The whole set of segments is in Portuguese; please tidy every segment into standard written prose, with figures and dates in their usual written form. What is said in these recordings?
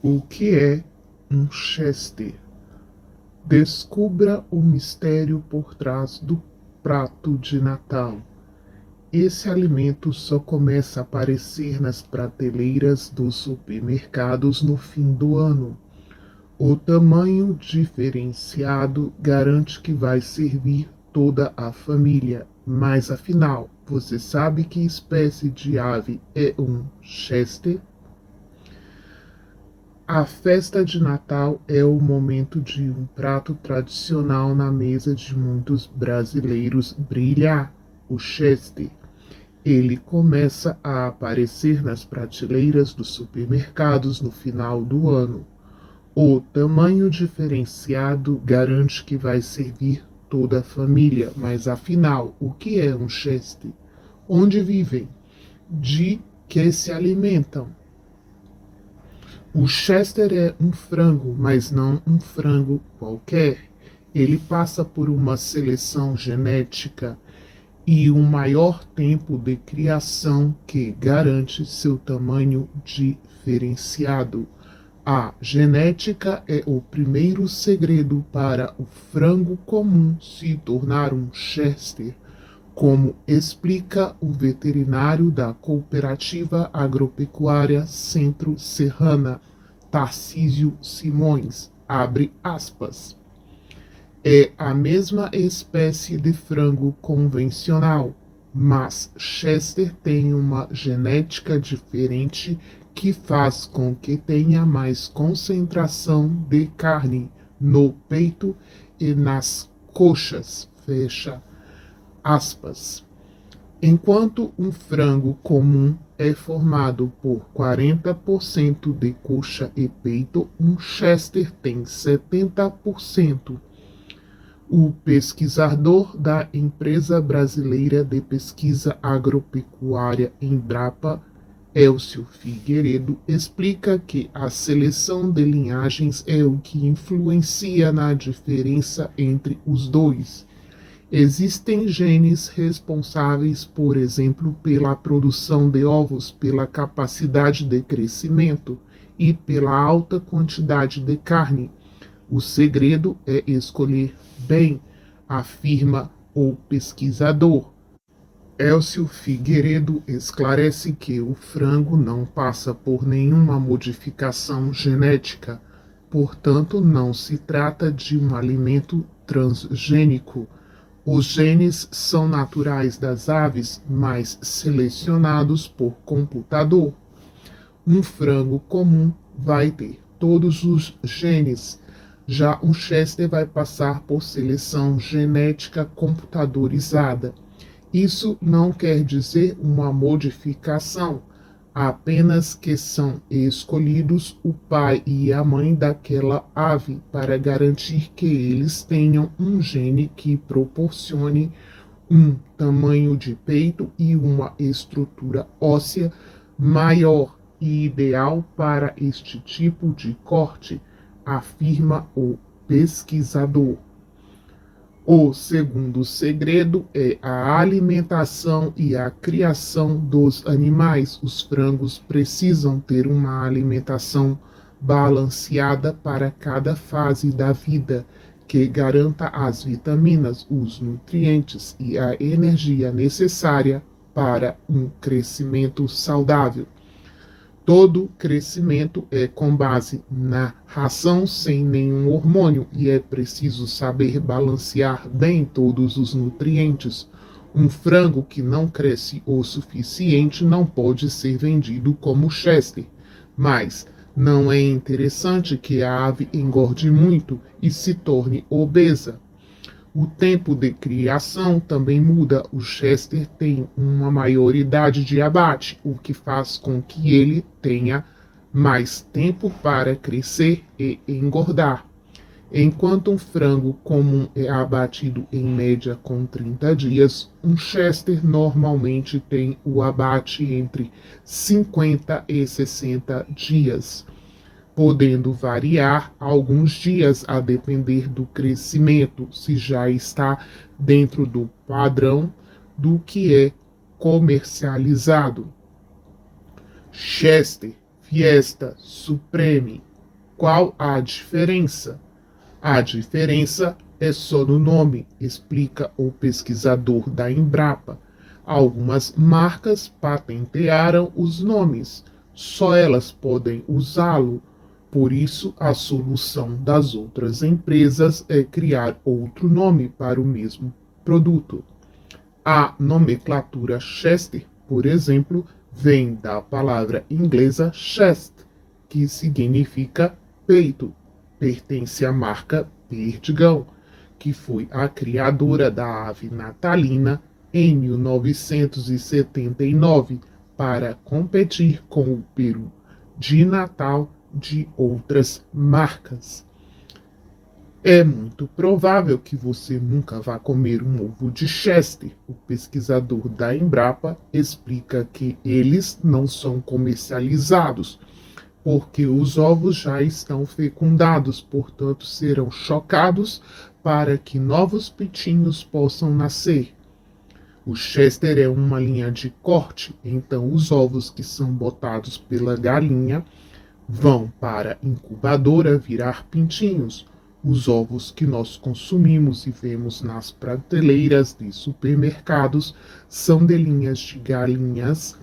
O que é um Chester? Descubra o mistério por trás do prato de Natal. Esse alimento só começa a aparecer nas prateleiras dos supermercados no fim do ano. O tamanho diferenciado garante que vai servir toda a família. Mas afinal, você sabe que espécie de ave é um Chester? A festa de Natal é o momento de um prato tradicional na mesa de muitos brasileiros brilhar, o Chester. Ele começa a aparecer nas prateleiras dos supermercados no final do ano. O tamanho diferenciado garante que vai servir toda a família, mas afinal, o que é um Chester? Onde vivem? De que se alimentam? O Chester é um frango, mas não um frango qualquer. Ele passa por uma seleção genética e um maior tempo de criação que garante seu tamanho diferenciado. A genética é o primeiro segredo para o frango comum se tornar um Chester, como explica o veterinário da Cooperativa Agropecuária Centro-Serrana, Tarcísio Simões, abre aspas. É a mesma espécie de frango convencional, mas Chester tem uma genética diferente que faz com que tenha mais concentração de carne no peito e nas coxas. Fecha aspas. Enquanto um frango comum é formado por 40% de coxa e peito, um Chester tem 70%. O pesquisador da Empresa Brasileira de Pesquisa Agropecuária, Embrapa, Elcio Figueiredo, explica que a seleção de linhagens é o que influencia na diferença entre os dois. Existem genes responsáveis, por exemplo, pela produção de ovos, pela capacidade de crescimento e pela alta quantidade de carne. O segredo é escolher bem, afirma o pesquisador. Elcio Figueiredo esclarece que o frango não passa por nenhuma modificação genética, portanto, não se trata de um alimento transgênico. Os genes são naturais das aves, mas selecionados por computador. Um frango comum vai ter todos os genes. Já um Chester vai passar por seleção genética computadorizada. Isso não quer dizer uma modificação, apenas que são escolhidos o pai e a mãe daquela ave para garantir que eles tenham um gene que proporcione um tamanho de peito e uma estrutura óssea maior e ideal para este tipo de corte, afirma o pesquisador. O segundo segredo é a alimentação e a criação dos animais. Os frangos precisam ter uma alimentação balanceada para cada fase da vida, que garanta as vitaminas, os nutrientes e a energia necessária para um crescimento saudável. Todo crescimento é com base na ração sem nenhum hormônio e é preciso saber balancear bem todos os nutrientes. Um frango que não cresce o suficiente não pode ser vendido como Chester, mas não é interessante que a ave engorde muito e se torne obesa. O tempo de criação também muda. O Chester tem uma maior idade de abate, o que faz com que ele tenha mais tempo para crescer e engordar. Enquanto um frango comum é abatido em média com 30 dias, um Chester normalmente tem o abate entre 50 e 60 dias, podendo variar alguns dias a depender do crescimento, se já está dentro do padrão do que é comercializado. Chester, Fiesta, Supreme, Qual a diferença? A diferença é só no nome, explica o pesquisador da Embrapa. Algumas marcas patentearam os nomes, só elas podem usá-lo. Por isso, a solução das outras empresas é criar outro nome para o mesmo produto. A nomenclatura Chester, por exemplo, vem da palavra inglesa chest, que significa peito. Pertence à marca Perdigão, que foi a criadora da ave natalina em 1979 para competir com o peru de Natal de outras marcas. É muito provável que você nunca vá comer um ovo de Chester. O pesquisador da Embrapa explica que eles não são comercializados, porque os ovos já estão fecundados, portanto serão chocados para que novos pitinhos possam nascer. O Chester é uma linha de corte, então os ovos que são botados pela galinha vão para a incubadora virar pintinhos. Os ovos que nós consumimos e vemos nas prateleiras de supermercados são de linhas de galinhas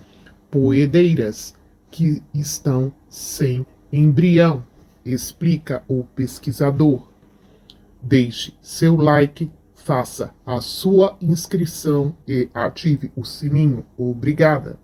poedeiras que estão sem embrião, explica o pesquisador. Deixe seu like, faça a sua inscrição e ative o sininho. Obrigada.